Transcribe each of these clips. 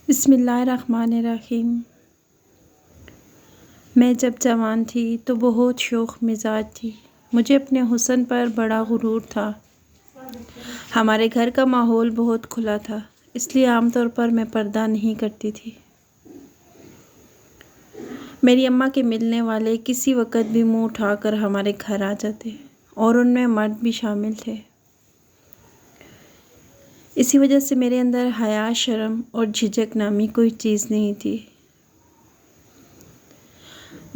बिस्मिल्लाहिर्रहमानिर्रहीम। मैं जब जवान थी तो बहुत शौक़ मिजाज थी। मुझे अपने हुस्न पर बड़ा गुरूर था। हमारे घर का माहौल बहुत खुला था, इसलिए आमतौर पर मैं पर्दा नहीं करती थी। मेरी अम्मा के मिलने वाले किसी वक़्त भी मुँह उठाकर हमारे घर आ जाते और उनमें मर्द भी शामिल थे। इसी वजह से मेरे अंदर हया, शर्म और झिझक नामी कोई चीज़ नहीं थी,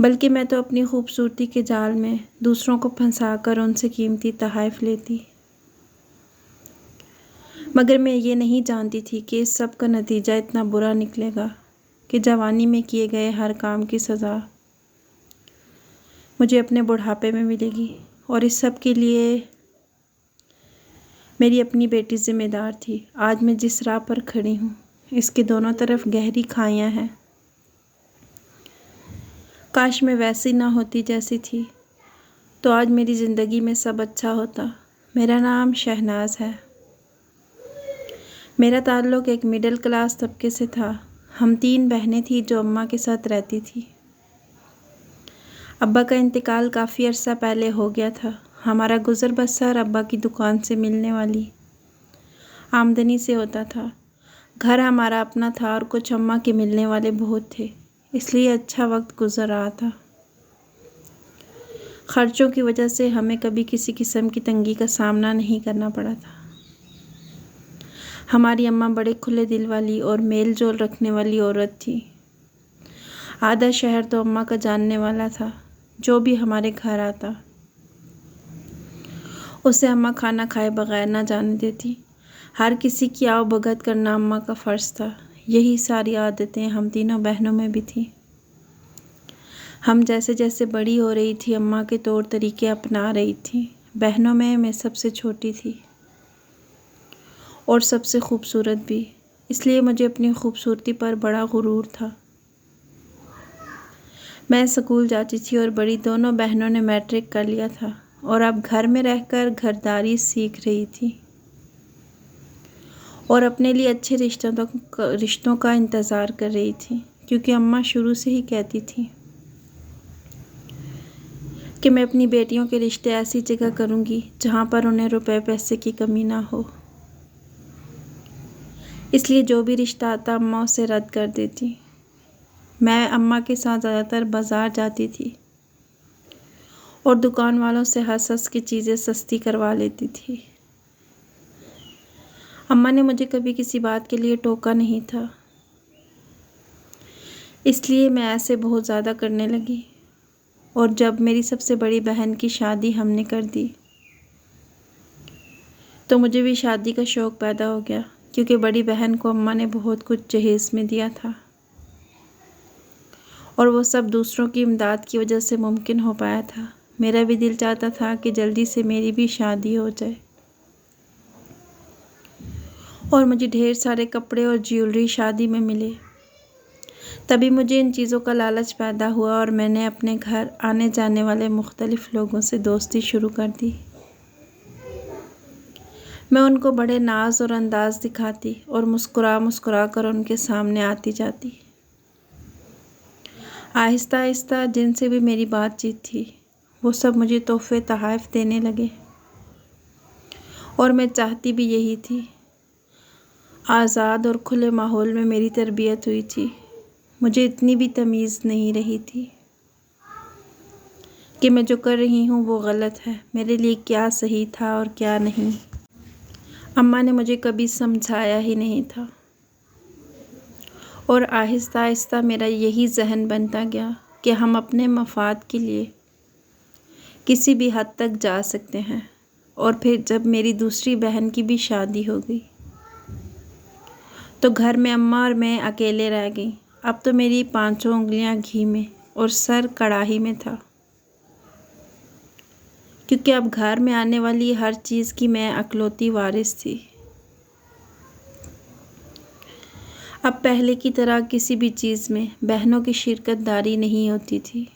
बल्कि मैं तो अपनी खूबसूरती के जाल में दूसरों को फंसाकर उनसे कीमती तोहफ़े लेती। मगर मैं ये नहीं जानती थी कि इस सब का नतीजा इतना बुरा निकलेगा कि जवानी में किए गए हर काम की सज़ा मुझे अपने बुढ़ापे में मिलेगी। और इस सब के लिए मेरी अपनी बेटी ज़िम्मेदार थी। आज मैं जिस राह पर खड़ी हूँ, इसके दोनों तरफ गहरी खाइयाँ हैं। काश मैं वैसी ना होती जैसी थी, तो आज मेरी ज़िंदगी में सब अच्छा होता। मेरा नाम शहनाज है। मेरा ताल्लुक़ एक मिडिल क्लास तबके से था। हम 3 बहनें थीं जो अम्मा के साथ रहती थी। अब्बा का इंतकाल काफ़ी अर्सा पहले हो गया था। हमारा गुज़र बसर अब्बा की दुकान से मिलने वाली आमदनी से होता था। घर हमारा अपना था और कुछ अम्मा के मिलने वाले बहुत थे, इसलिए अच्छा वक्त गुज़र रहा था। ख़र्चों की वजह से हमें कभी किसी किस्म की तंगी का सामना नहीं करना पड़ा था। हमारी अम्मा बड़े खुले दिल वाली और मेल जोल रखने वाली औरत थी। आधा शहर तो अम्मा का जानने वाला था। जो भी हमारे घर आता, उसे अम्मा खाना खाए बगैर ना जाने देती। हर किसी की आओ भगत करना अम्मा का फ़र्ज़ था। यही सारी आदतें हम तीनों बहनों में भी थी। हम जैसे जैसे बड़ी हो रही थी, अम्मा के तौर तरीके अपना रही थी। बहनों में मैं सबसे छोटी थी और सबसे खूबसूरत भी, इसलिए मुझे अपनी खूबसूरती पर बड़ा गुरूर था। मैं स्कूल जाती थी और बड़ी दोनों बहनों ने मैट्रिक कर लिया था और अब घर में रहकर घरदारी सीख रही थी और अपने लिए अच्छे रिश्तों का इंतज़ार कर रही थी, क्योंकि अम्मा शुरू से ही कहती थी कि मैं अपनी बेटियों के रिश्ते ऐसी जगह करूँगी जहाँ पर उन्हें रुपए पैसे की कमी ना हो। इसलिए जो भी रिश्ता आता अम्मा उसे रद्द कर देती। मैं अम्मा के साथ ज़्यादातर बाज़ार जाती थी और दुकान वालों से हंस हंस की चीज़ें सस्ती करवा लेती थी। अम्मा ने मुझे कभी किसी बात के लिए टोका नहीं था, इसलिए मैं ऐसे बहुत ज़्यादा करने लगी। और जब मेरी सबसे बड़ी बहन की शादी हमने कर दी, तो मुझे भी शादी का शौक़ पैदा हो गया, क्योंकि बड़ी बहन को अम्मा ने बहुत कुछ जहेज़ में दिया था और वो सब दूसरों की इमदाद की वजह से मुमकिन हो पाया था। मेरा भी दिल चाहता था कि जल्दी से मेरी भी शादी हो जाए और मुझे ढेर सारे कपड़े और ज्वेलरी शादी में मिले। तभी मुझे इन चीज़ों का लालच पैदा हुआ और मैंने अपने घर आने जाने वाले मुख्तलिफ़ लोगों से दोस्ती शुरू कर दी। मैं उनको बड़े नाज और अंदाज़ दिखाती और मुस्कुरा कर उनके सामने आती जाती। आहिस्ता आहिस्ता जिनसे भी मेरी बातचीत थी, वो सब मुझे तोहफ़े तोहफ़े देने लगे और मैं चाहती भी यही थी। आज़ाद और खुले माहौल में मेरी तरबियत हुई थी। मुझे इतनी भी तमीज़ नहीं रही थी कि मैं जो कर रही हूँ वो गलत है, मेरे लिए क्या सही था और क्या नहीं। अम्मा ने मुझे कभी समझाया ही नहीं था और आहिस्ता आहिस्ता मेरा यही जहन बनता गया कि हम अपने मफाद के लिए किसी भी हद तक जा सकते हैं। और फिर जब मेरी दूसरी बहन की भी शादी हो गई, तो घर में अम्मा और मैं अकेले रह गई। अब तो मेरी 5 उंगलियां घी में और सर कढ़ाई में था, क्योंकि अब घर में आने वाली हर चीज़ की मैं अकलौती वारिस थी। अब पहले की तरह किसी भी चीज़ में बहनों की शिरकत दारी नहीं होती थी।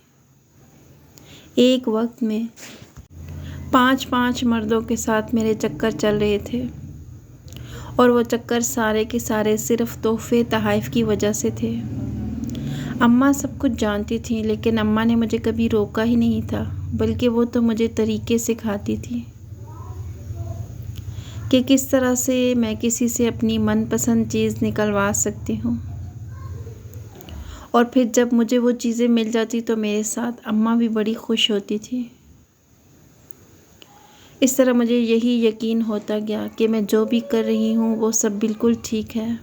एक वक्त में 5-5 मर्दों के साथ मेरे चक्कर चल रहे थे और वो चक्कर सारे के सारे सिर्फ तोहफे तहाइफ की वजह से थे। अम्मा सब कुछ जानती थी, लेकिन अम्मा ने मुझे कभी रोका ही नहीं था, बल्कि वो तो मुझे तरीके सिखाती थी कि किस तरह से मैं किसी से अपनी मनपसंद चीज़ निकलवा सकती हूँ। और फिर जब मुझे वो चीज़ें मिल जाती तो मेरे साथ अम्मा भी बड़ी खुश होती थी। इस तरह मुझे यही यकीन होता गया कि मैं जो भी कर रही हूँ वो सब बिल्कुल ठीक है।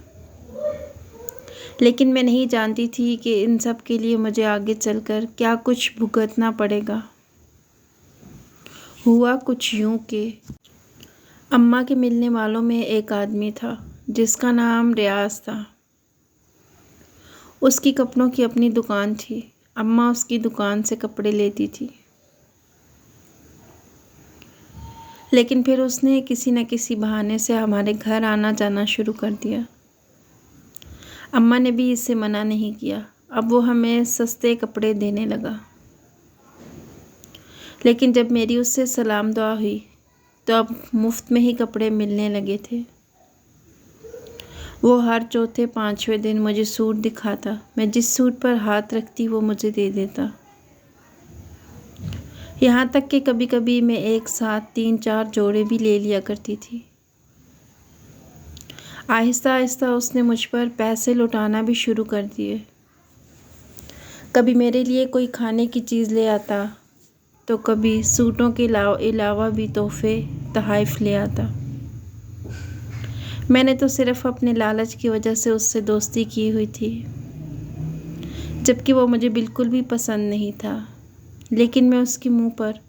लेकिन मैं नहीं जानती थी कि इन सब के लिए मुझे आगे चलकर क्या कुछ भुगतना पड़ेगा। हुआ कुछ यूँ कि अम्मा के मिलने वालों में एक आदमी था जिसका नाम रियाज था। उसकी कपड़ों की अपनी दुकान थी। अम्मा उसकी दुकान से कपड़े लेती थी, लेकिन फिर उसने किसी न किसी बहाने से हमारे घर आना जाना शुरू कर दिया। अम्मा ने भी इससे मना नहीं किया। अब वो हमें सस्ते कपड़े देने लगा। लेकिन जब मेरी उससे सलाम दुआ हुई तो अब मुफ्त में ही कपड़े मिलने लगे थे। वो हर चौथे पांचवें दिन मुझे सूट दिखाता। मैं जिस सूट पर हाथ रखती वो मुझे दे देता। यहाँ तक कि कभी कभी मैं एक साथ 3-4 जोड़े भी ले लिया करती थी। आहिस्ता आहिस्ता उसने मुझ पर पैसे लुटाना भी शुरू कर दिए। कभी मेरे लिए कोई खाने की चीज़ ले आता, तो कभी सूटों के अलावा भी तोहफे तहाइफ ले आता। मैंने तो सिर्फ अपने लालच की वजह से उससे दोस्ती की हुई थी, जबकि वो मुझे बिल्कुल भी पसंद नहीं था। लेकिन मैं उसके मुंह पर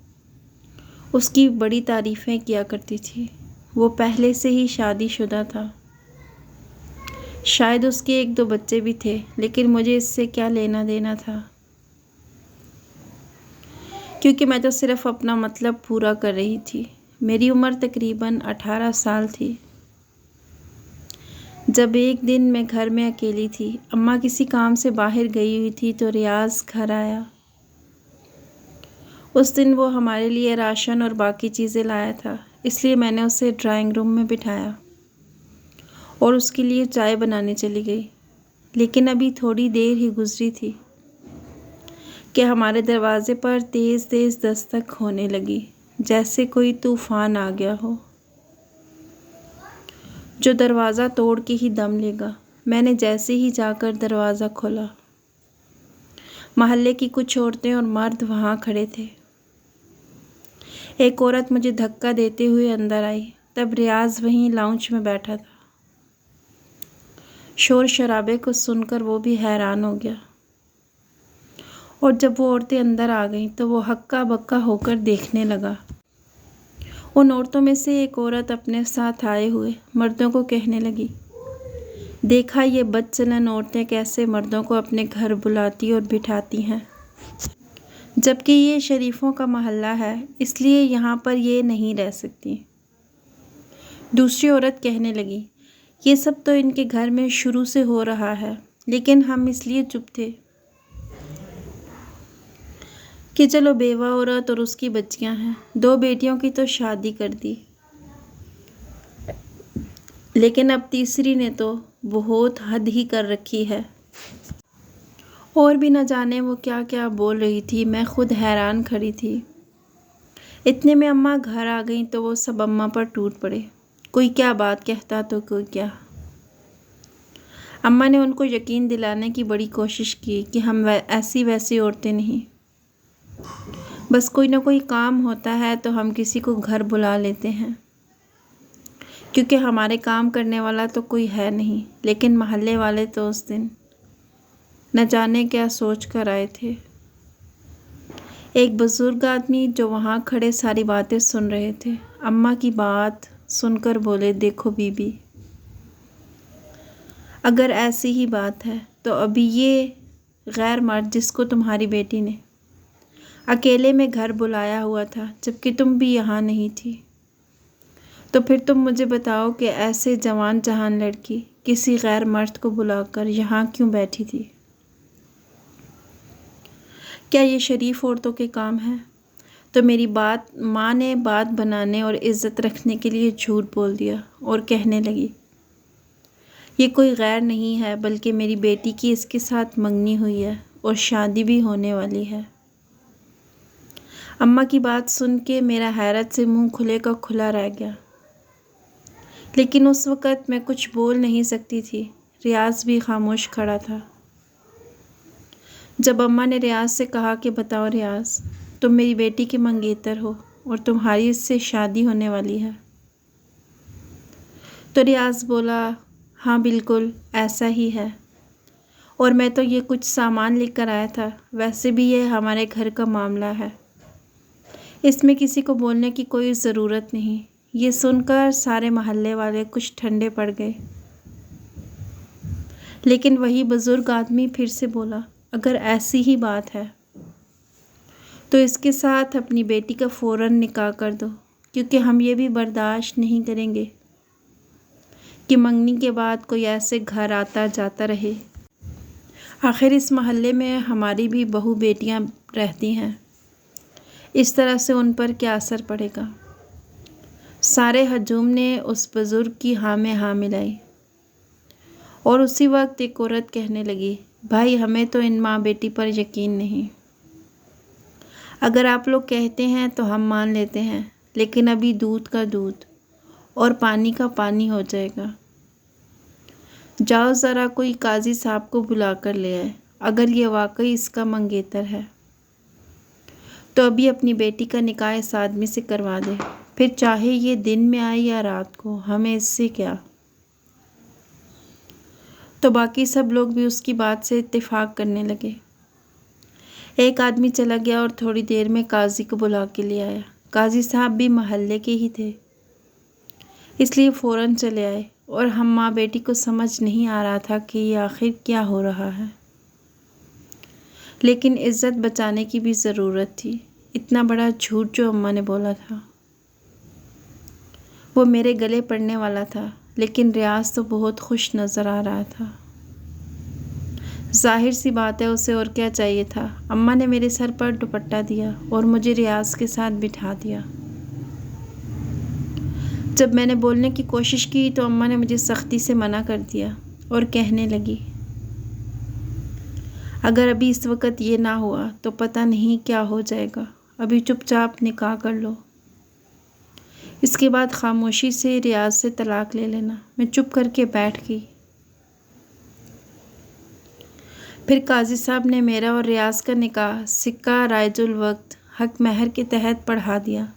उसकी बड़ी तारीफ़ें किया करती थी। वो पहले से ही शादीशुदा था। शायद उसके 1-2 बच्चे भी थे, लेकिन मुझे इससे क्या लेना देना था, क्योंकि मैं तो सिर्फ अपना मतलब पूरा कर रही थी। मेरी उम्र तकरीबन 18 साल थी जब एक दिन मैं घर में अकेली थी। अम्मा किसी काम से बाहर गई हुई थी तो रियाज घर आया। उस दिन वो हमारे लिए राशन और बाकी चीज़ें लाया था, इसलिए मैंने उसे ड्राइंग रूम में बिठाया और उसके लिए चाय बनाने चली गई। लेकिन अभी थोड़ी देर ही गुजरी थी कि हमारे दरवाज़े पर तेज़ तेज़ दस्तक होने लगी, जैसे कोई तूफ़ान आ गया हो जो दरवाज़ा तोड़ के ही दम लेगा। मैंने जैसे ही जाकर दरवाज़ा खोला, मोहल्ले की कुछ औरतें और मर्द वहाँ खड़े थे। एक औरत मुझे धक्का देते हुए अंदर आई। तब रियाज वहीं लाउंज में बैठा था। शोर शराबे को सुनकर वो भी हैरान हो गया, और जब वो औरतें अंदर आ गईं तो वो हक्का बक्का होकर देखने लगा। उन औरतों में से एक औरत अपने साथ आए हुए मर्दों को कहने लगी, देखा ये बदचलन औरतें कैसे मर्दों को अपने घर बुलाती और बिठाती हैं, जबकि ये शरीफों का मोहल्ला है, इसलिए यहाँ पर ये नहीं रह सकती। दूसरी औरत कहने लगी, ये सब तो इनके घर में शुरू से हो रहा है, लेकिन हम इसलिए चुप थे कि चलो बेवा औरत और उसकी बच्चियां हैं, 2 बेटियों की तो शादी कर दी, लेकिन अब तीसरी ने तो बहुत हद ही कर रखी है। और भी न जाने वो क्या क्या बोल रही थी। मैं खुद हैरान खड़ी थी। इतने में अम्मा घर आ गईं तो वो सब अम्मा पर टूट पड़े। कोई क्या बात कहता तो कोई क्या। अम्मा ने उनको यकीन दिलाने की बड़ी कोशिश की कि हम ऐसी वैसी औरतें नहीं, बस कोई ना कोई काम होता है तो हम किसी को घर बुला लेते हैं, क्योंकि हमारे काम करने वाला तो कोई है नहीं। लेकिन मोहल्ले वाले तो उस दिन न जाने क्या सोच कर आए थे। एक बुज़ुर्ग आदमी जो वहाँ खड़े सारी बातें सुन रहे थे, अम्मा की बात सुनकर बोले, देखो बीबी, अगर ऐसी ही बात है तो अभी ये गैर मर्द जिसको तुम्हारी बेटी ने अकेले में घर बुलाया हुआ था, जबकि तुम भी यहाँ नहीं थी, तो फिर तुम मुझे बताओ कि ऐसे जवान जहान लड़की किसी गैर मर्द को बुलाकर यहाँ क्यों बैठी थी? क्या ये शरीफ औरतों के काम है? तो मेरी माँ ने बात बनाने और इज़्ज़त रखने के लिए झूठ बोल दिया और कहने लगी, ये कोई गैर नहीं है बल्कि मेरी बेटी की इसके साथ मंगनी हुई है और शादी भी होने वाली है। अम्मा की बात सुन के मेरा हैरत से मुंह खुले का खुला रह गया, लेकिन उस वक़्त मैं कुछ बोल नहीं सकती थी। रियाज भी खामोश खड़ा था। जब अम्मा ने रियाज से कहा कि बताओ रियाज, तुम मेरी बेटी के मंगेतर हो और तुम्हारी इससे शादी होने वाली है, तो रियाज बोला हाँ बिल्कुल ऐसा ही है, और मैं तो ये कुछ सामान लेकर आया था, वैसे भी ये हमारे घर का मामला है, इसमें किसी को बोलने की कोई ज़रूरत नहीं। ये सुनकर सारे मोहल्ले वाले कुछ ठंडे पड़ गए, लेकिन वही बुज़ुर्ग आदमी फिर से बोला अगर ऐसी ही बात है तो इसके साथ अपनी बेटी का फ़ौरन निकाह कर दो, क्योंकि हम ये भी बर्दाश्त नहीं करेंगे कि मंगनी के बाद कोई ऐसे घर आता जाता रहे। आखिर इस मोहल्ले में हमारी भी बहू बेटियां रहती हैं, इस तरह से उन पर क्या असर पड़ेगा। सारे हजूम ने उस बुज़ुर्ग की हाँ में हाँ मिलाई, और उसी वक्त एक औरत कहने लगी भाई हमें तो इन माँ बेटी पर यकीन नहीं, अगर आप लोग कहते हैं तो हम मान लेते हैं, लेकिन अभी दूध का दूध और पानी का पानी हो जाएगा। जाओ ज़रा कोई काजी साहब को बुला कर ले आए, अगर ये वाकई इसका मंगेतर है तो अभी अपनी बेटी का निकाह इस आदमी से करवा दे, फिर चाहे ये दिन में आए या रात को, हमें इससे क्या। तो बाकी सब लोग भी उसकी बात से इत्तेफाक करने लगे। एक आदमी चला गया और थोड़ी देर में काजी को बुला के ले आया। काजी साहब भी महल्ले के ही थे, इसलिए फ़ौरन चले आए, और हम माँ बेटी को समझ नहीं आ रहा था कि ये आखिर क्या हो रहा है, लेकिन इज़्ज़त बचाने की भी ज़रूरत थी। इतना बड़ा झूठ जो अम्मा ने बोला था वो मेरे गले पड़ने वाला था, लेकिन रियाज तो बहुत खुश नज़र आ रहा था। जाहिर सी बात है उसे और क्या चाहिए था। अम्मा ने मेरे सर पर दुपट्टा दिया और मुझे रियाज के साथ बिठा दिया। जब मैंने बोलने की कोशिश की तो अम्मा ने मुझे सख्ती से मना कर दिया और कहने लगी अगर अभी इस वक्त ये ना हुआ तो पता नहीं क्या हो जाएगा, अभी चुपचाप निकाह कर लो, इसके बाद खामोशी से रियाज से तलाक ले लेना। मैं चुप करके बैठ गई। फिर काजी साहब ने मेरा और रियाज का निकाह सिक्का राइजुल वक्त हक महर के तहत पढ़ा दिया।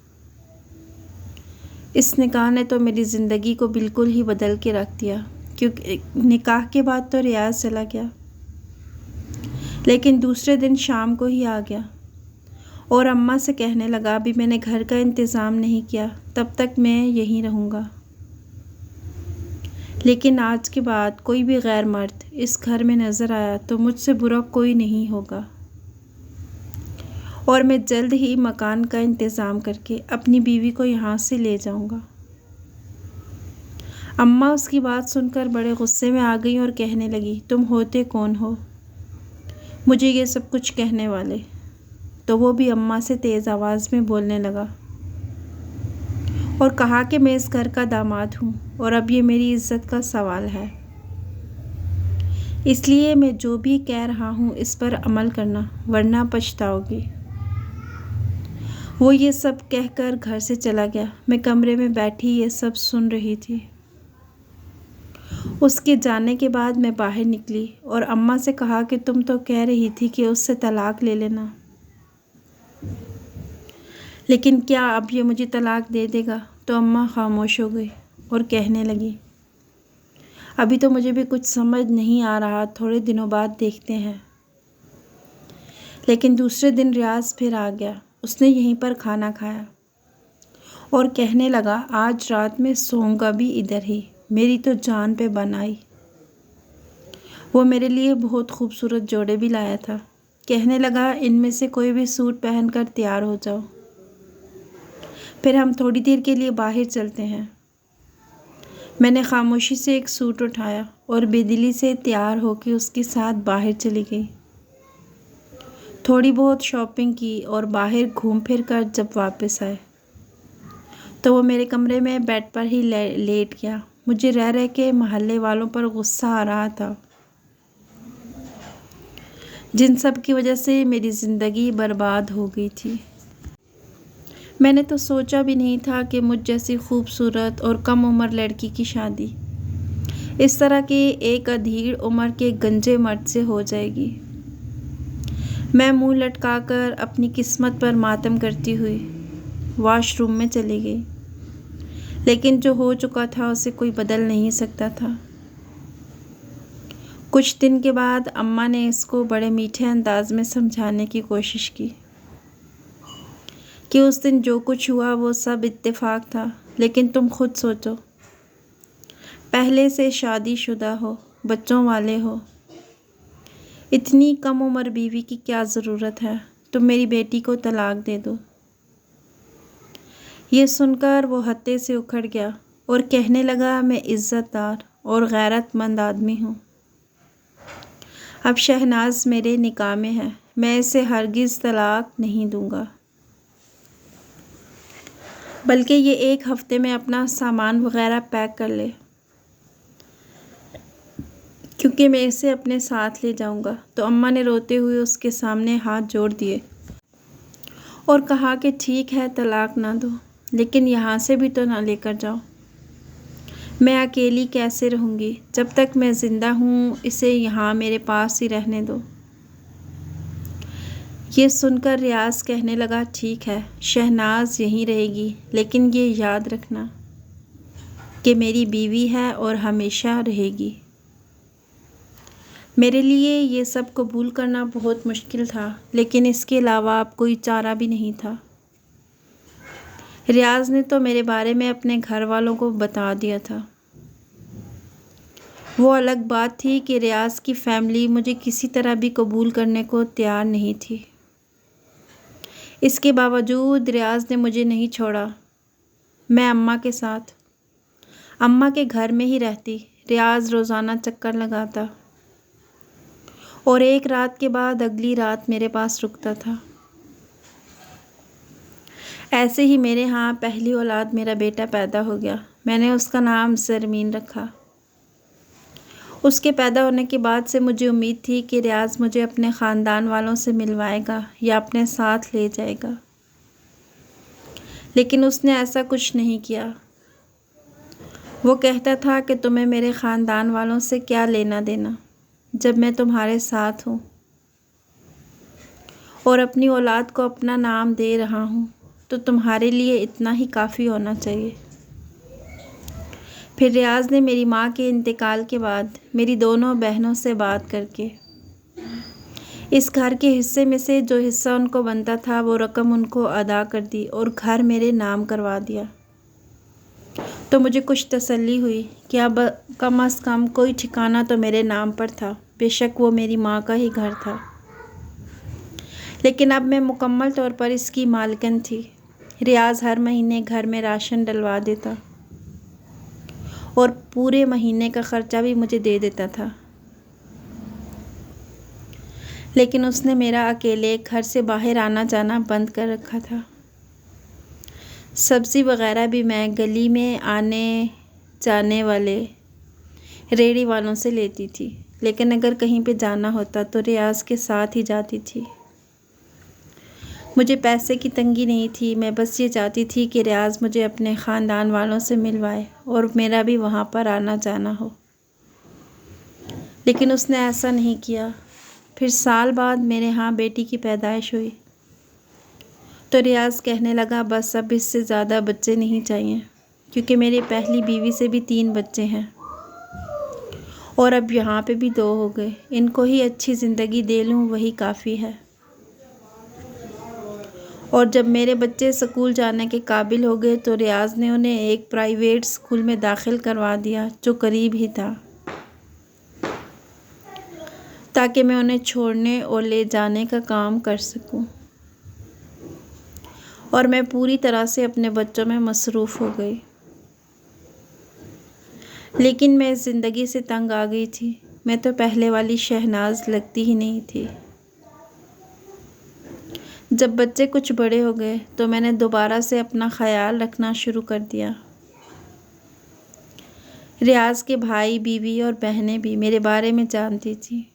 इस निकाह ने तो मेरी ज़िंदगी को बिल्कुल ही बदल के रख दिया, क्योंकि निकाह के बाद तो रियाज चला गया, लेकिन दूसरे दिन शाम को ही आ गया और अम्मा से कहने लगा अभी मैंने घर का इंतज़ाम नहीं किया, तब तक मैं यहीं रहूँगा, लेकिन आज के बाद कोई भी गैर मर्द इस घर में नज़र आया तो मुझसे बुरा कोई नहीं होगा, और मैं जल्द ही मकान का इंतज़ाम करके अपनी बीवी को यहाँ से ले जाऊँगा। अम्मा उसकी बात सुनकर बड़े गुस्से में आ गई और कहने लगी तुम होते कौन हो मुझे ये सब कुछ कहने वाले। तो वो भी अम्मा से तेज़ आवाज़ में बोलने लगा और कहा कि मैं इस घर का दामाद हूँ और अब ये मेरी इज़्ज़त का सवाल है, इसलिए मैं जो भी कह रहा हूँ इस पर अमल करना, वरना पछताओगी। वो ये सब कहकर घर से चला गया। मैं कमरे में बैठी ये सब सुन रही थी। उसके जाने के बाद मैं बाहर निकली और अम्मा से कहा कि तुम तो कह रही थी कि उससे तलाक ले लेना, लेकिन क्या अब ये मुझे तलाक दे देगा। तो अम्मा खामोश हो गई और कहने लगी अभी तो मुझे भी कुछ समझ नहीं आ रहा, थोड़े दिनों बाद देखते हैं। लेकिन दूसरे दिन रियाज फिर आ गया। उसने यहीं पर खाना खाया और कहने लगा आज रात में सोऊंगा भी इधर ही। मेरी तो जान पे बन आई। वो मेरे लिए बहुत खूबसूरत जोड़े भी लाया था। कहने लगा इनमें से कोई भी सूट पहनकर तैयार हो जाओ, फिर हम थोड़ी देर के लिए बाहर चलते हैं। मैंने खामोशी से एक सूट उठाया और बेदिली से तैयार होकर उसके साथ बाहर चली गई। थोड़ी बहुत शॉपिंग की और बाहर घूम फिर कर जब वापस आए तो वो मेरे कमरे में बेड पर ही लेट गया। मुझे रह रह के मोहल्ले वालों पर गुस्सा आ रहा था, जिन सब की वजह से मेरी ज़िंदगी बर्बाद हो गई थी। मैंने तो सोचा भी नहीं था कि मुझ जैसी खूबसूरत और कम उम्र लड़की की शादी इस तरह के एक अधीर उम्र के गंजे मर्द से हो जाएगी। मैं मुंह लटकाकर अपनी किस्मत पर मातम करती हुई वॉशरूम में चली गई, लेकिन जो हो चुका था उसे कोई बदल नहीं सकता था। कुछ दिन के बाद अम्मा ने इसको बड़े मीठे अंदाज में समझाने की कोशिश की कि उस दिन जो कुछ हुआ वो सब इत्तेफाक था, लेकिन तुम खुद सोचो, पहले से शादीशुदा हो, बच्चों वाले हो, इतनी कम उम्र बीवी की क्या ज़रूरत है, तुम मेरी बेटी को तलाक दे दो। ये सुनकर वो हत्थे से उखड़ गया और कहने लगा, मैं इज़्ज़तदार और गैरतमंद आदमी हूँ। अब शहनाज मेरे निकाह में है, मैं इसे हरगिज़ तलाक नहीं दूँगा, बल्कि ये एक हफ़्ते में अपना सामान वग़ैरह पैक कर ले, क्योंकि मैं इसे अपने साथ ले जाऊँगा। तो अम्मा ने रोते हुए उसके सामने हाथ जोड़ दिए और कहा कि ठीक है, तलाक ना दो, लेकिन यहाँ से भी तो ना लेकर जाओ। मैं अकेली कैसे रहूँगी? जब तक मैं ज़िंदा हूँ इसे यहाँ मेरे पास ही रहने दो। ये सुनकर रियाज कहने लगा, ठीक है, शहनाज यहीं रहेगी, लेकिन ये याद रखना कि मेरी बीवी है और हमेशा रहेगी। मेरे लिए ये सब कबूल करना बहुत मुश्किल था, लेकिन इसके अलावा अब कोई चारा भी नहीं था। रियाज ने तो मेरे बारे में अपने घर वालों को बता दिया था। वो अलग बात थी कि रियाज की फैमिली मुझे किसी तरह भी कबूल करने को तैयार नहीं थी। इसके बावजूद रियाज ने मुझे नहीं छोड़ा। मैं अम्मा के साथ अम्मा के घर में ही रहती। रियाज रोज़ाना चक्कर लगाता और एक रात के बाद अगली रात मेरे पास रुकता था। ऐसे ही मेरे यहाँ पहली औलाद मेरा बेटा पैदा हो गया। मैंने उसका नाम ज़रमीन रखा। उसके पैदा होने के बाद से मुझे उम्मीद थी कि रियाज मुझे अपने ख़ानदान वालों से मिलवाएगा या अपने साथ ले जाएगा, लेकिन उसने ऐसा कुछ नहीं किया। वो कहता था कि तुम्हें मेरे ख़ानदान वालों से क्या लेना देना जब मैं तुम्हारे साथ हूँ और अपनी औलाद को अपना नाम दे रहा हूँ, तो तुम्हारे लिए इतना ही काफ़ी होना चाहिए। फिर रियाज ने मेरी माँ के इंतकाल के बाद मेरी दोनों बहनों से बात करके इस घर के हिस्से में से जो हिस्सा उनको बनता था वो रकम उनको अदा कर दी और घर मेरे नाम करवा दिया। तो मुझे कुछ तसल्ली हुई कि अब कम से कम कोई ठिकाना तो मेरे नाम पर था। बेशक वो मेरी माँ का ही घर था, लेकिन अब मैं मुकम्मल तौर पर इसकी मालकिन थी। रियाज हर महीने घर में राशन डलवा देता और पूरे महीने का ख़र्चा भी मुझे दे देता था, लेकिन उसने मेरा अकेले घर से बाहर आना जाना बंद कर रखा था। सब्ज़ी वग़ैरह भी मैं गली में आने जाने वाले रेहड़ी वालों से लेती थी, लेकिन अगर कहीं पे जाना होता तो रियाज के साथ ही जाती थी। मुझे पैसे की तंगी नहीं थी, मैं बस ये चाहती थी कि रियाज मुझे अपने ख़ानदान वालों से मिलवाए और मेरा भी वहाँ पर आना जाना हो, लेकिन उसने ऐसा नहीं किया। फिर साल बाद मेरे यहाँ बेटी की पैदाइश हुई तो रियाज कहने लगा, बस अब इससे ज़्यादा बच्चे नहीं चाहिए, क्योंकि मेरी पहली बीवी से भी 3 बच्चे हैं और अब यहाँ पे भी 2 हो गए। इनको ही अच्छी ज़िंदगी दे लूँ वही काफ़ी है। और जब मेरे बच्चे स्कूल जाने के काबिल हो गए तो रियाज ने उन्हें एक प्राइवेट स्कूल में दाखिल करवा दिया जो करीब ही था, ताकि मैं उन्हें छोड़ने और ले जाने का काम कर सकूं। और मैं पूरी तरह से अपने बच्चों में मसरूफ़ हो गई, लेकिन मैं इस ज़िंदगी से तंग आ गई थी। मैं तो पहले वाली शहनाज लगती ही नहीं थी। जब बच्चे कुछ बड़े हो गए तो मैंने दोबारा से अपना ख्याल रखना शुरू कर दिया। रियाज के भाई, बीवी और बहनें भी मेरे बारे में जानती थी,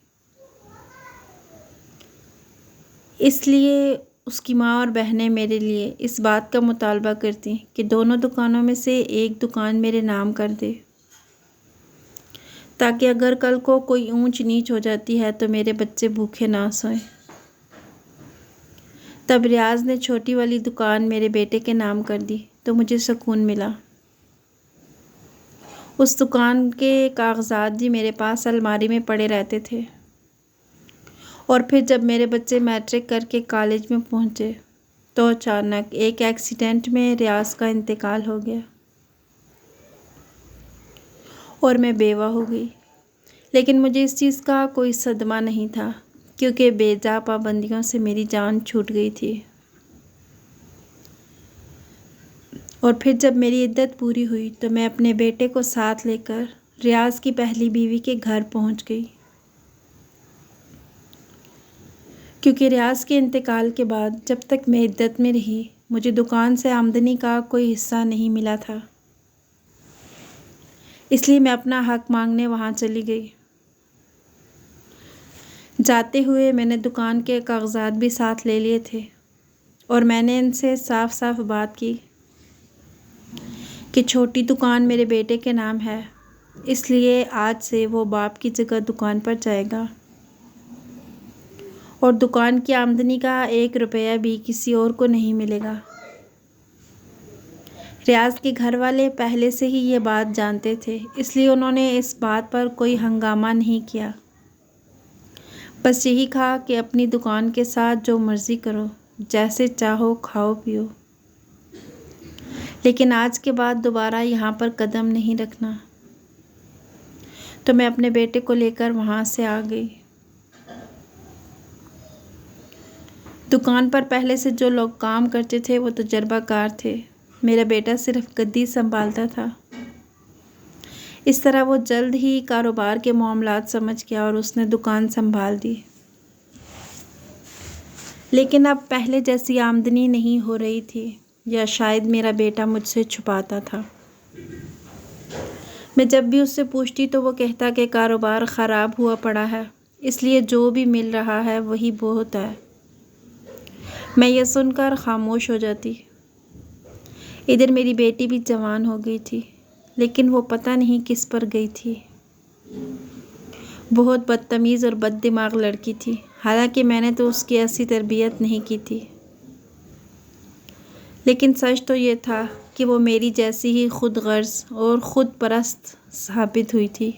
इसलिए उसकी माँ और बहनें मेरे लिए इस बात का मुतालबा करती कि दोनों दुकानों में से एक दुकान मेरे नाम कर दे, ताकि अगर कल को कोई ऊंच नीच हो जाती है तो मेरे बच्चे भूखे ना सोएं। तब रियाज ने छोटी वाली दुकान मेरे बेटे के नाम कर दी तो मुझे सुकून मिला। उस दुकान के कागजात भी मेरे पास अलमारी में पड़े रहते थे। और फिर जब मेरे बच्चे मैट्रिक करके कॉलेज में पहुँचे तो अचानक एक एक्सीडेंट में रियाज का इंतकाल हो गया और मैं बेवा हो गई। लेकिन मुझे इस चीज़ का कोई सदमा नहीं था, क्योंकि बेजा पाबंदियों से मेरी जान छूट गई थी। और फिर जब मेरी इद्दत पूरी हुई तो मैं अपने बेटे को साथ लेकर रियाज की पहली बीवी के घर पहुंच गई, क्योंकि रियाज के इंतकाल के बाद जब तक मैं इद्दत में रही मुझे दुकान से आमदनी का कोई हिस्सा नहीं मिला था। इसलिए मैं अपना हक मांगने वहाँ चली गई। जाते हुए मैंने दुकान के कागजात भी साथ ले लिए थे और मैंने इनसे साफ साफ बात की कि छोटी दुकान मेरे बेटे के नाम है, इसलिए आज से वो बाप की जगह दुकान पर जाएगा और दुकान की आमदनी का 1 रुपया भी किसी और को नहीं मिलेगा। रियाज के घर वाले पहले से ही ये बात जानते थे, इसलिए उन्होंने इस बात पर कोई हंगामा नहीं किया। बस यही कहा कि अपनी दुकान के साथ जो मर्ज़ी करो, जैसे चाहो खाओ पियो, लेकिन आज के बाद दोबारा यहाँ पर कदम नहीं रखना। तो मैं अपने बेटे को लेकर वहाँ से आ गई। दुकान पर पहले से जो लोग काम करते थे वो तजर्बाकार थे, मेरा बेटा सिर्फ गद्दी संभालता था। इस तरह वो जल्द ही कारोबार के मामलात समझ गया और उसने दुकान संभाल दी। लेकिन अब पहले जैसी आमदनी नहीं हो रही थी, या शायद मेरा बेटा मुझसे छुपाता था। मैं जब भी उससे पूछती तो वो कहता कि कारोबार ख़राब हुआ पड़ा है, इसलिए जो भी मिल रहा है वही बहुत है। मैं ये सुनकर खामोश हो जाती। इधर मेरी बेटी भी जवान हो गई थी, लेकिन वो पता नहीं किस पर गई थी। बहुत बदतमीज़ और बददिमाग लड़की थी, हालांकि मैंने तो उसकी ऐसी तरबियत नहीं की थी। लेकिन सच तो ये था कि वो मेरी जैसी ही खुद गर्ज और ख़ुद परस्त साबित हुई थी,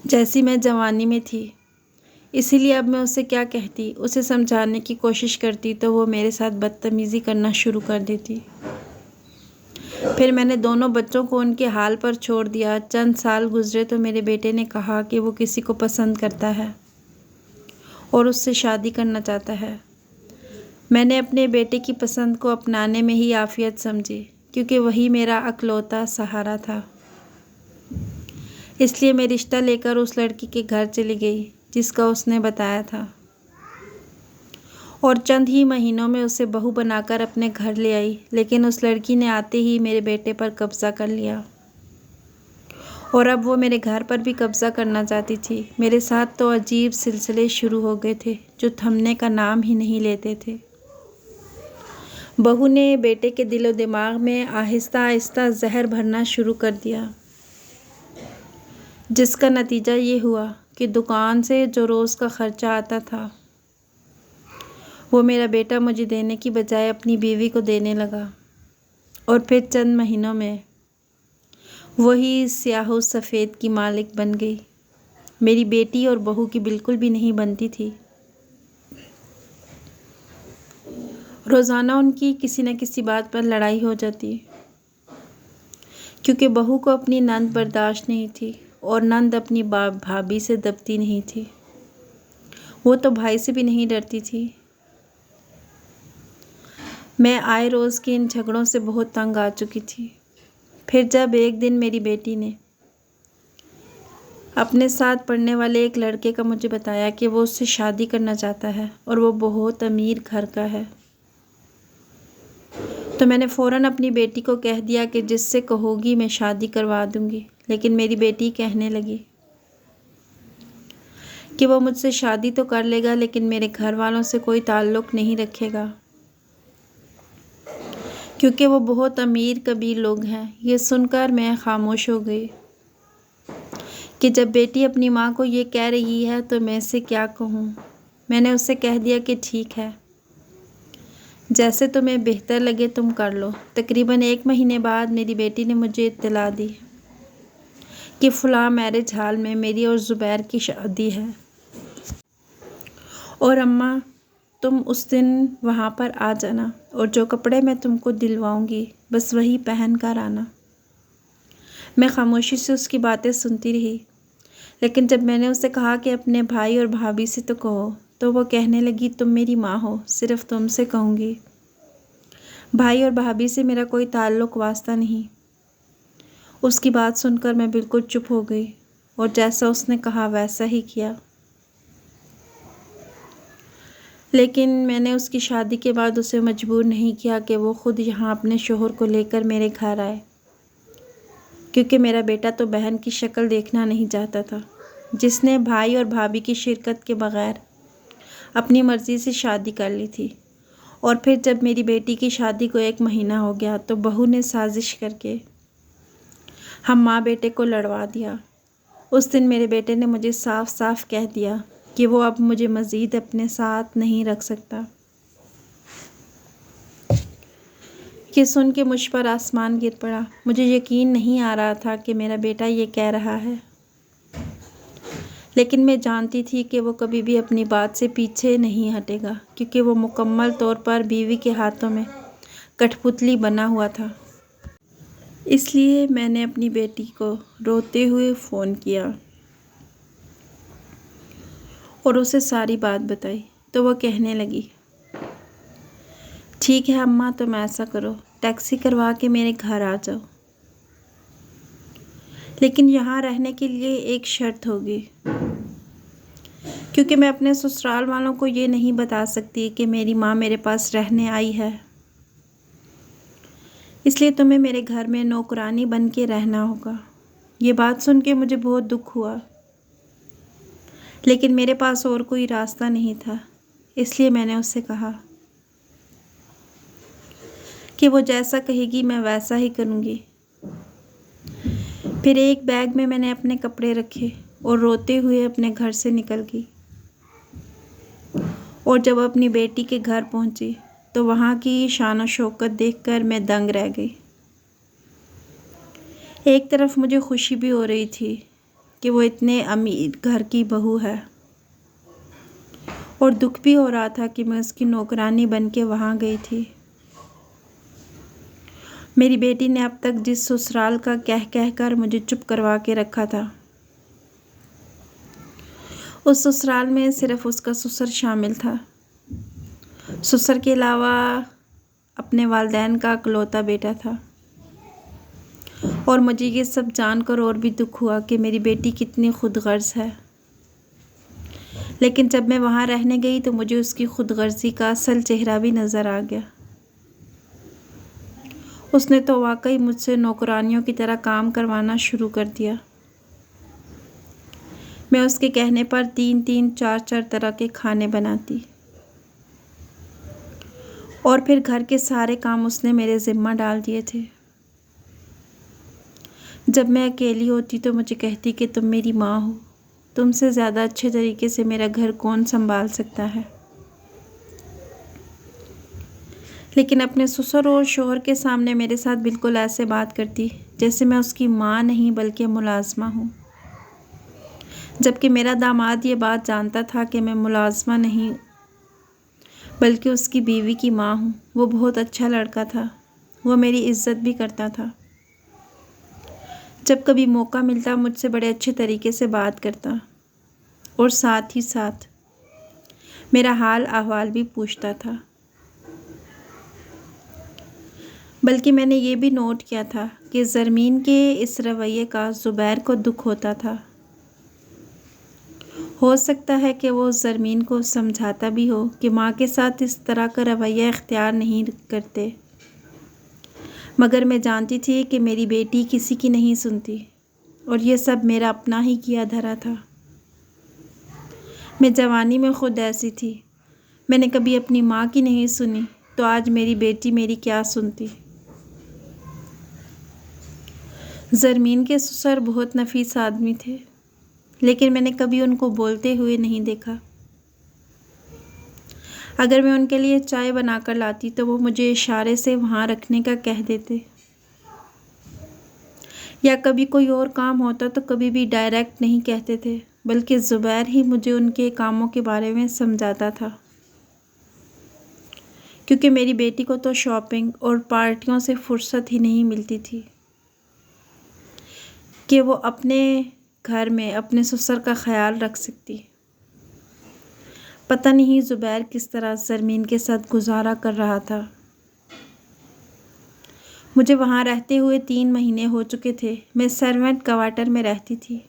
जैसी मैं जवानी में थी। इसीलिए अब मैं उसे क्या कहती, उसे समझाने की कोशिश करती तो वो मेरे साथ बदतमीज़ी करना शुरू कर देती। फिर मैंने दोनों बच्चों को उनके हाल पर छोड़ दिया। चंद साल गुजरे तो मेरे बेटे ने कहा कि वो किसी को पसंद करता है और उससे शादी करना चाहता है। मैंने अपने बेटे की पसंद को अपनाने में ही आफियत समझी, क्योंकि वही मेरा अकलौता सहारा था। इसलिए मैं रिश्ता लेकर उस लड़की के घर चली गई जिसका उसने बताया था, और चंद ही महीनों में उसे बहू बनाकर अपने घर ले आई। लेकिन उस लड़की ने आते ही मेरे बेटे पर कब्ज़ा कर लिया और अब वो मेरे घर पर भी कब्ज़ा करना चाहती थी। मेरे साथ तो अजीब सिलसिले शुरू हो गए थे जो थमने का नाम ही नहीं लेते थे। बहू ने बेटे के दिलो दिमाग में आहिस्ता आहिस्ता जहर भरना शुरू कर दिया, जिसका नतीजा ये हुआ कि दुकान से जो रोज़ का ख़र्चा आता था वो मेरा बेटा मुझे देने की बजाय अपनी बीवी को देने लगा। और फिर चंद महीनों में वही स्याहो सफ़ेद की मालिक बन गई। मेरी बेटी और बहू की बिल्कुल भी नहीं बनती थी। रोज़ाना उनकी किसी न किसी बात पर लड़ाई हो जाती, क्योंकि बहू को अपनी नंद बर्दाश्त नहीं थी और नंद अपनी भाभी से दबती नहीं थी। वो तो भाई से भी नहीं डरती थी। मैं आए रोज़ के इन झगड़ों से बहुत तंग आ चुकी थी। फिर जब एक दिन मेरी बेटी ने अपने साथ पढ़ने वाले एक लड़के का मुझे बताया कि वो उससे शादी करना चाहता है और वो बहुत अमीर घर का है, तो मैंने फ़ौरन अपनी बेटी को कह दिया कि जिससे कहोगी मैं शादी करवा दूँगी। लेकिन मेरी बेटी कहने लगी कि वो मुझसे शादी तो कर लेगा लेकिन मेरे घर वालों से कोई ताल्लुक़ नहीं रखेगा, क्योंकि वो बहुत अमीर कबीर लोग हैं। ये सुनकर मैं खामोश हो गई कि जब बेटी अपनी माँ को ये कह रही है तो मैं इसे क्या कहूँ। मैंने उससे कह दिया कि ठीक है, जैसे तुम्हें बेहतर लगे तुम कर लो। तकरीबन 1 महीने बाद मेरी बेटी ने मुझे इत्तला दी कि फ़लाँ मैरिज हॉल में मेरी और ज़ुबैर की शादी है और अम्मा तुम उस दिन वहाँ पर आ जाना और जो कपड़े मैं तुमको दिलवाऊंगी बस वही पहन कर आना। मैं खामोशी से उसकी बातें सुनती रही, लेकिन जब मैंने उसे कहा कि अपने भाई और भाभी से तो कहो, तो वो कहने लगी तुम मेरी माँ हो, सिर्फ़ तुमसे कहूँगी, भाई और भाभी से मेरा कोई ताल्लुक़ वास्ता नहीं। उसकी बात सुनकर मैं बिल्कुल चुप हो गई और जैसा उसने कहा वैसा ही किया। लेकिन मैंने उसकी शादी के बाद उसे मजबूर नहीं किया कि वो ख़ुद यहाँ अपने शोहर को लेकर मेरे घर आए, क्योंकि मेरा बेटा तो बहन की शक्ल देखना नहीं चाहता था, जिसने भाई और भाभी की शिरकत के बग़ैर अपनी मर्ज़ी से शादी कर ली थी। और फिर जब मेरी बेटी की शादी को 1 महीना हो गया तो बहू ने साजिश करके हम माँ बेटे को लड़वा दिया। उस दिन मेरे बेटे ने मुझे साफ साफ कह दिया कि वो अब मुझे मज़ीद अपने साथ नहीं रख सकता। ये सुन के मुझ पर आसमान गिर पड़ा। मुझे यकीन नहीं आ रहा था कि मेरा बेटा ये कह रहा है, लेकिन मैं जानती थी कि वो कभी भी अपनी बात से पीछे नहीं हटेगा, क्योंकि वो मुकम्मल तौर पर बीवी के हाथों में कठपुतली बना हुआ था। इसलिए मैंने अपनी बेटी को रोते हुए फ़ोन किया और उसे सारी बात बताई। तो वो कहने लगी, ठीक है अम्मा, तुम ऐसा करो, टैक्सी करवा के मेरे घर आ जाओ, लेकिन यहाँ रहने के लिए एक शर्त होगी, क्योंकि मैं अपने ससुराल वालों को ये नहीं बता सकती कि मेरी माँ मेरे पास रहने आई है। इसलिए तुम्हें मेरे घर में नौकरानी बन के रहना होगा। ये बात सुन के मुझे बहुत दुख हुआ, लेकिन मेरे पास और कोई रास्ता नहीं था। इसलिए मैंने उससे कहा कि वो जैसा कहेगी मैं वैसा ही करूँगी। फिर एक बैग में मैंने अपने कपड़े रखे और रोते हुए अपने घर से निकल गई। और जब अपनी बेटी के घर पहुँची तो वहाँ की शान और शौकत देखकर मैं दंग रह गई। एक तरफ मुझे खुशी भी हो रही थी कि वो इतने अमीर घर की बहू है, और दुख भी हो रहा था कि मैं उसकी नौकरानी बन के वहाँ गई थी। मेरी बेटी ने अब तक जिस ससुराल का कह कह कर मुझे चुप करवा के रखा था, उस ससुराल में सिर्फ उसका ससुर शामिल था। ससुर के अलावा अपने वालिदैन का इकलौता बेटा था। और मुझे ये सब जानकर और भी दुख हुआ कि मेरी बेटी कितनी खुदगर्ज़ है। लेकिन जब मैं वहाँ रहने गई तो मुझे उसकी खुदगर्ज़ी का असल चेहरा भी नज़र आ गया। उसने तो वाकई मुझसे नौकरानियों की तरह काम करवाना शुरू कर दिया। मैं उसके कहने पर 3-3, 4-4 तरह के खाने बनाती, और फिर घर के सारे काम उसने मेरे ज़िम्मा डाल दिए थे। जब मैं अकेली होती तो मुझे कहती कि तुम मेरी माँ हो, तुमसे ज़्यादा अच्छे तरीके से मेरा घर कौन संभाल सकता है। लेकिन अपने ससुर और शौहर के सामने मेरे साथ बिल्कुल ऐसे बात करती जैसे मैं उसकी माँ नहीं बल्कि मुलाज़मा हूँ, जबकि मेरा दामाद ये बात जानता था कि मैं मुलाज़मा नहीं बल्कि उसकी बीवी की माँ हूँ। वो बहुत अच्छा लड़का था, वो मेरी इज़्ज़त भी करता था। जब कभी मौका मिलता मुझसे बड़े अच्छे तरीके से बात करता, और साथ ही साथ मेरा हाल अहवाल भी पूछता था। बल्कि मैंने ये भी नोट किया था कि ज़रमीन के इस रवैये का ज़ुबैर को दुख होता था। हो सकता है कि वो ज़रमीन को समझाता भी हो कि माँ के साथ इस तरह का रवैया इख्तियार नहीं करते। मगर मैं जानती थी कि मेरी बेटी किसी की नहीं सुनती और ये सब मेरा अपना ही किया धरा था। मैं जवानी में खुद ऐसी थी। मैंने कभी अपनी माँ की नहीं सुनी, तो आज मेरी बेटी मेरी क्या सुनती। ज़रमीन के ससुर बहुत नफीस आदमी थे, लेकिन मैंने कभी उनको बोलते हुए नहीं देखा। अगर मैं उनके लिए चाय बनाकर लाती तो वो मुझे इशारे से वहाँ रखने का कह देते, या कभी कोई और काम होता तो कभी भी डायरेक्ट नहीं कहते थे, बल्कि ज़ुबैर ही मुझे उनके कामों के बारे में समझाता था। क्योंकि मेरी बेटी को तो शॉपिंग और पार्टियों से फुर्सत ही नहीं मिलती थी कि वो अपने घर में अपने ससुर का ख्याल रख सकती। पता नहीं ज़ुबैर किस तरह ज़रमीन के साथ गुजारा कर रहा था। मुझे वहाँ रहते हुए 3 महीने हो चुके थे। मैं सर्वेंट क्वार्टर में रहती थी।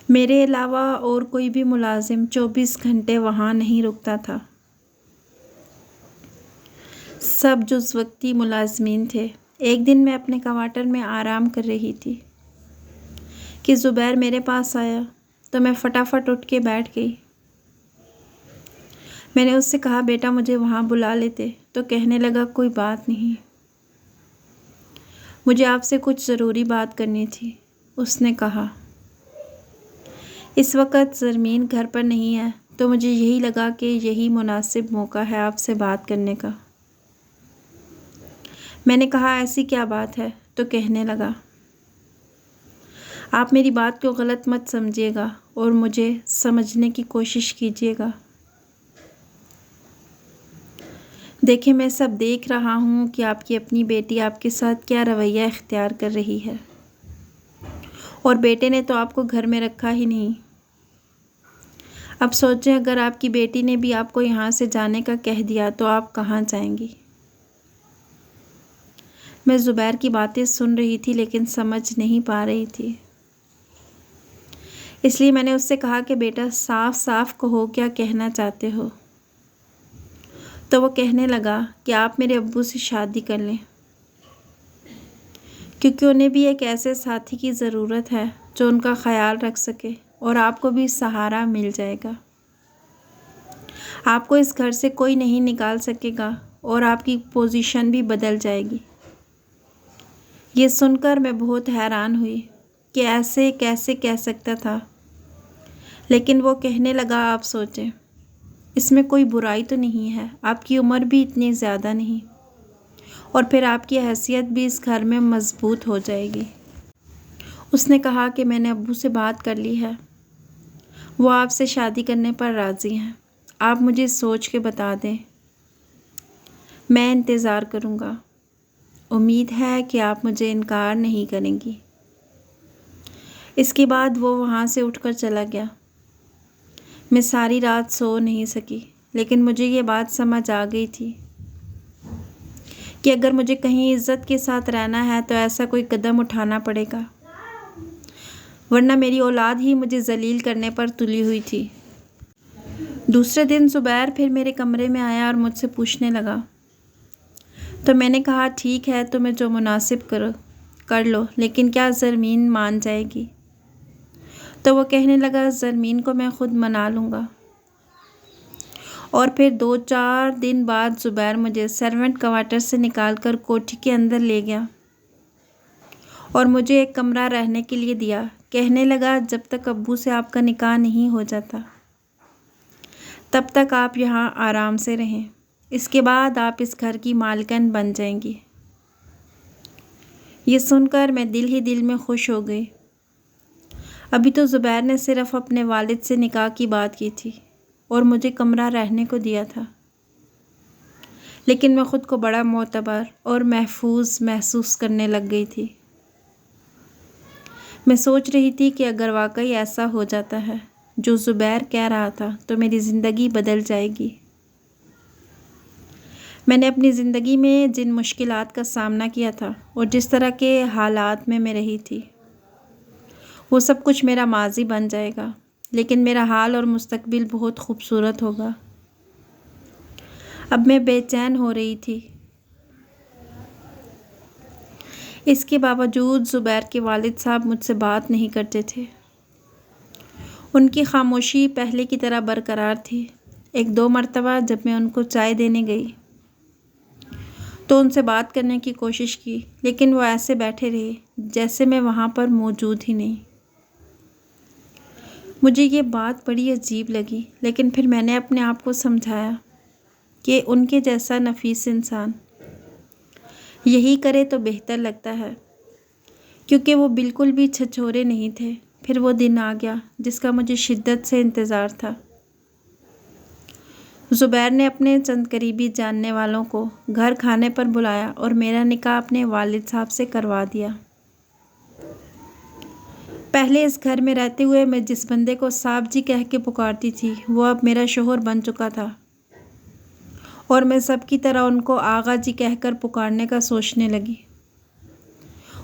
मेरे अलावा और कोई भी मुलाजिम 24 घंटे वहाँ नहीं रुकता था। सब जुज़वक्ती मुलाजमीन थे। एक दिन मैं अपने क्वार्टर में आराम कर रही थी कि ज़ुबैर मेरे पास आया, तो मैं फटाफट उठ के बैठ गई। मैंने उससे कहा, बेटा मुझे वहाँ बुला लेते, तो कहने लगा, कोई बात नहीं, मुझे आपसे कुछ ज़रूरी बात करनी थी। उसने कहा, इस वक्त ज़रमीन घर पर नहीं है, तो मुझे यही लगा कि यही मुनासिब मौका है आपसे बात करने का। मैंने कहा, ऐसी क्या बात है? तो कहने लगा, आप मेरी बात को गलत मत समझिएगा और मुझे समझने की कोशिश कीजिएगा। देखिए, मैं सब देख रहा हूँ कि आपकी अपनी बेटी आपके साथ क्या रवैया इख्तियार कर रही है, और बेटे ने तो आपको घर में रखा ही नहीं। अब सोचें, अगर आपकी बेटी ने भी आपको यहाँ से जाने का कह दिया तो आप कहाँ जाएंगी? मैं ज़ुबैर की बातें सुन रही थी, लेकिन समझ नहीं पा रही थी। इसलिए मैंने उससे कहा कि बेटा साफ साफ कहो, क्या कहना चाहते हो? तो वो कहने लगा कि आप मेरे अब्बू से शादी कर लें, क्योंकि उन्हें भी एक ऐसे साथी की ज़रूरत है जो उनका ख्याल रख सके, और आपको भी सहारा मिल जाएगा। आपको इस घर से कोई नहीं निकाल सकेगा और आपकी पोजीशन भी बदल जाएगी। ये सुनकर मैं बहुत हैरान हुई कि ऐसे कैसे कह सकता था, लेकिन वो कहने लगा, आप सोचें, इसमें कोई बुराई तो नहीं है, आपकी उम्र भी इतनी ज़्यादा नहीं, और फिर आपकी हैसियत भी इस घर में मजबूत हो जाएगी। उसने कहा कि मैंने अब्बू से बात कर ली है, वो आपसे शादी करने पर राज़ी हैं। आप मुझे सोच के बता दें, मैं इंतज़ार करूँगा। उम्मीद है कि आप मुझे इनकार नहीं करेंगी। इसके बाद वो वहाँ से उठकर चला गया। मैं सारी रात सो नहीं सकी, लेकिन मुझे ये बात समझ आ गई थी कि अगर मुझे कहीं इज़्ज़त के साथ रहना है तो ऐसा कोई कदम उठाना पड़ेगा, वरना मेरी औलाद ही मुझे जलील करने पर तुली हुई थी। दूसरे दिन ज़ुबैर फिर मेरे कमरे में आया और मुझसे पूछने लगा, तो मैंने कहा, ठीक है, तुम्हें जो मुनासिब करो कर लो, लेकिन क्या ज़रमीन मान जाएगी? तो वो कहने लगा, ज़रमीन को मैं ख़ुद मना लूँगा। और फिर 2-4 दिन बाद ज़ुबैर मुझे सर्वेंट क्वार्टर से निकालकर कोठी के अंदर ले गया और मुझे एक कमरा रहने के लिए दिया। कहने लगा, जब तक अब्बू से आपका निकाह नहीं हो जाता तब तक आप यहाँ आराम से रहें, इसके बाद आप इस घर की मालकिन बन जाएंगी। ये सुनकर मैं दिल ही दिल में खुश हो गई। अभी तो ज़ुबैर ने सिर्फ़ अपने वालिद से निकाह की बात की थी और मुझे कमरा रहने को दिया था, लेकिन मैं ख़ुद को बड़ा मोतबर और महफूज महसूस करने लग गई थी। मैं सोच रही थी कि अगर वाकई ऐसा हो जाता है जो ज़ुबैर कह रहा था, तो मेरी ज़िंदगी बदल जाएगी। मैंने अपनी ज़िंदगी में जिन मुश्किलात का सामना किया था और जिस तरह के हालात में मैं रही थी, वो सब कुछ मेरा माजी बन जाएगा, लेकिन मेरा हाल और मुस्तकबिल बहुत खूबसूरत होगा। अब मैं बेचैन हो रही थी इसके बावजूद ज़ुबैर के वालिद साहब मुझसे बात नहीं करते थे। उनकी खामोशी पहले की तरह बरकरार थी। एक दो मर्तबा जब मैं उनको चाय देने गई तो उनसे बात करने की कोशिश की, लेकिन वो ऐसे बैठे रहे जैसे मैं वहाँ पर मौजूद ही नहीं। मुझे ये बात बड़ी अजीब लगी, लेकिन फिर मैंने अपने आप को समझाया कि उनके जैसा नफीस इंसान यही करे तो बेहतर लगता है, क्योंकि वो बिल्कुल भी छछोरे नहीं थे। फिर वो दिन आ गया जिसका मुझे शिद्दत से इंतज़ार था। ज़ुबैर ने अपने चंद करीबी जानने वालों को घर खाने पर बुलाया और मेरा निकाह अपने वालिद साहब से करवा दिया। पहले इस घर में रहते हुए मैं जिस बंदे को साहब जी कह के पुकारती थी, वो अब मेरा शोहर बन चुका था और मैं सबकी तरह उनको आगा जी कहकर पुकारने का सोचने लगी।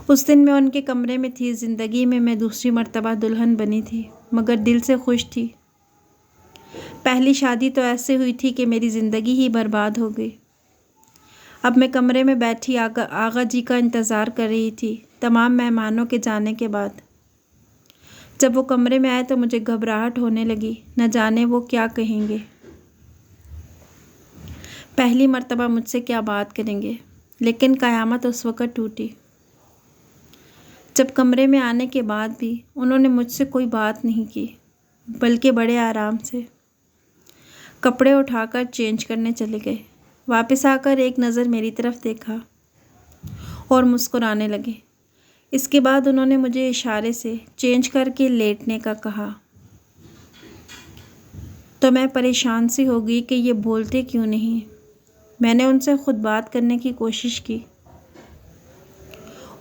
उस दिन मैं उनके कमरे में थी। ज़िंदगी में मैं दूसरी मर्तबा दुल्हन बनी थी, मगर दिल से खुश थी। पहली शादी तो ऐसे हुई थी कि मेरी ज़िंदगी ही बर्बाद हो गई। अब मैं कमरे में बैठी आगा जी का इंतज़ार कर रही थी। तमाम मेहमानों के जाने के बाद जब वो कमरे में आए तो मुझे घबराहट होने लगी, न जाने वो क्या कहेंगे, पहली मर्तबा मुझसे क्या बात करेंगे। लेकिन क़यामत उस वक़्त टूटी जब कमरे में आने के बाद भी उन्होंने मुझसे कोई बात नहीं की, बल्कि बड़े आराम से कपड़े उठाकर चेंज करने चले गए। वापस आकर एक नज़र मेरी तरफ देखा और मुस्कुराने लगे। इसके बाद उन्होंने मुझे इशारे से चेंज करके लेटने का कहा, तो मैं परेशान सी हो गई कि ये बोलते क्यों नहीं। मैंने उनसे ख़ुद बात करने की कोशिश की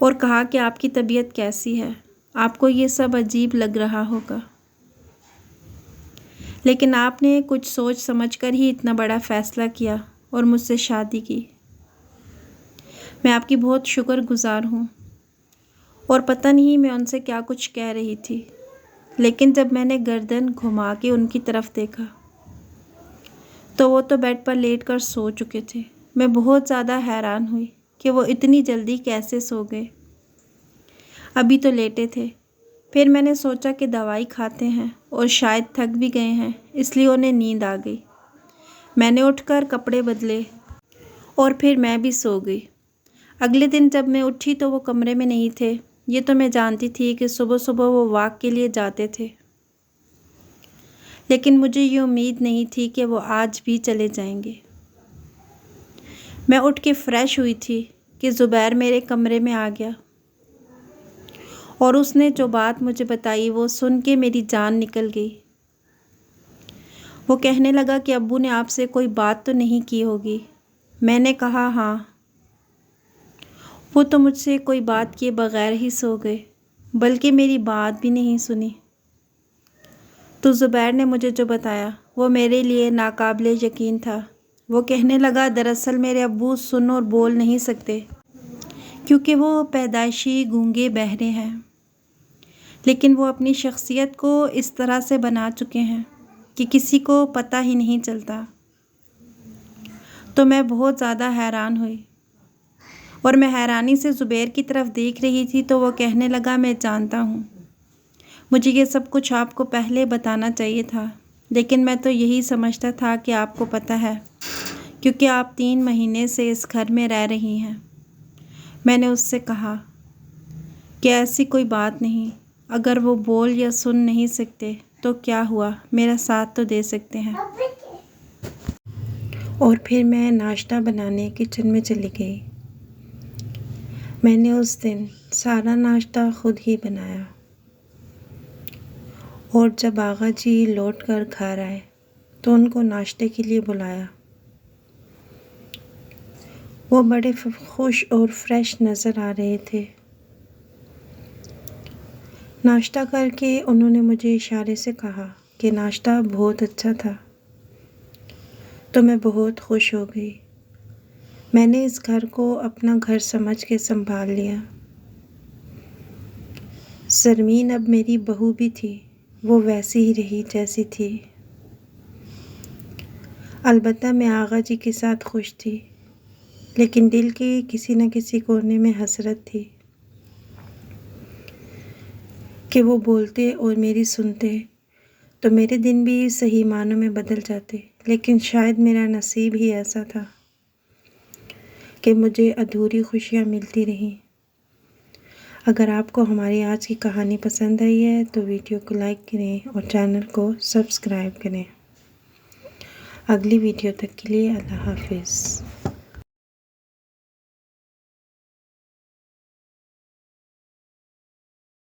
और कहा कि आपकी तबीयत कैसी है, आपको ये सब अजीब लग रहा होगा, लेकिन आपने कुछ सोच समझकर ही इतना बड़ा फ़ैसला किया और मुझसे शादी की। मैं आपकी बहुत शुक्रगुज़ार हूँ। और पता नहीं मैं उनसे क्या कुछ कह रही थी, लेकिन जब मैंने गर्दन घुमा के उनकी तरफ देखा तो वो तो बेड पर लेटकर सो चुके थे। मैं बहुत ज़्यादा हैरान हुई कि वो इतनी जल्दी कैसे सो गए, अभी तो लेटे थे। फिर मैंने सोचा कि दवाई खाते हैं और शायद थक भी गए हैं, इसलिए उन्हें नींद आ गई। मैंने उठकर कपड़े बदले और फिर मैं भी सो गई। अगले दिन जब मैं उठी तो वो कमरे में नहीं थे। ये तो मैं जानती थी कि सुबह सुबह वो वॉक के लिए जाते थे, लेकिन मुझे ये उम्मीद नहीं थी कि वो आज भी चले जाएंगे। मैं उठ के फ़्रेश हुई थी कि ज़ुबैर मेरे कमरे में आ गया और उसने जो बात मुझे बताई वो सुन के मेरी जान निकल गई। वो कहने लगा कि अब्बू ने आपसे कोई बात तो नहीं की होगी। मैंने कहा हाँ। वो तो मुझसे कोई बात किए बग़ैर ही सो गए, बल्कि मेरी बात भी नहीं सुनी। तो ज़ुबैर ने मुझे जो बताया वो मेरे लिए नाकाबिले यकीन था। वो कहने लगा, दरअसल मेरे अब्बू सुन और बोल नहीं सकते क्योंकि वो पैदाइशी गूंगे बहरे हैं, लेकिन वो अपनी शख्सियत को इस तरह से बना चुके हैं कि किसी को पता ही नहीं चलता। तो मैं बहुत ज़्यादा हैरान हुई और मैं हैरानी से ज़ुबैर की तरफ देख रही थी तो वो कहने लगा, मैं जानता हूँ, मुझे ये सब कुछ आपको पहले बताना चाहिए था, लेकिन मैं तो यही समझता था कि आपको पता है, क्योंकि आप 3 महीने से इस घर में रह रही हैं। मैंने उससे कहा कि ऐसी कोई बात नहीं, अगर वो बोल या सुन नहीं सकते तो क्या हुआ, मेरा साथ तो दे सकते हैं। और फिर मैं नाश्ता बनाने किचन में चली गई। मैंने उस दिन सारा नाश्ता खुद ही बनाया और जब आगा जी लौट कर घर आए तो उनको नाश्ते के लिए बुलाया। वो बड़े खुश और फ्रेश नज़र आ रहे थे। नाश्ता करके उन्होंने मुझे इशारे से कहा कि नाश्ता बहुत अच्छा था, तो मैं बहुत खुश हो गई। मैंने इस घर को अपना घर समझ के संभाल लिया। सरमीन अब मेरी बहू भी थी, वो वैसी ही रही जैसी थी। अलबत्ता मैं आगा जी के साथ खुश थी, लेकिन दिल के किसी न किसी कोने में हसरत थी कि वो बोलते और मेरी सुनते तो मेरे दिन भी सही मानों में बदल जाते। लेकिन शायद मेरा नसीब ही ऐसा था कि मुझे अधूरी खुशियाँ मिलती रहीं। अगर आपको हमारी आज की कहानी पसंद आई है तो वीडियो को लाइक करें और चैनल को सब्सक्राइब करें। अगली वीडियो तक के लिए अल्लाह हाफिज़।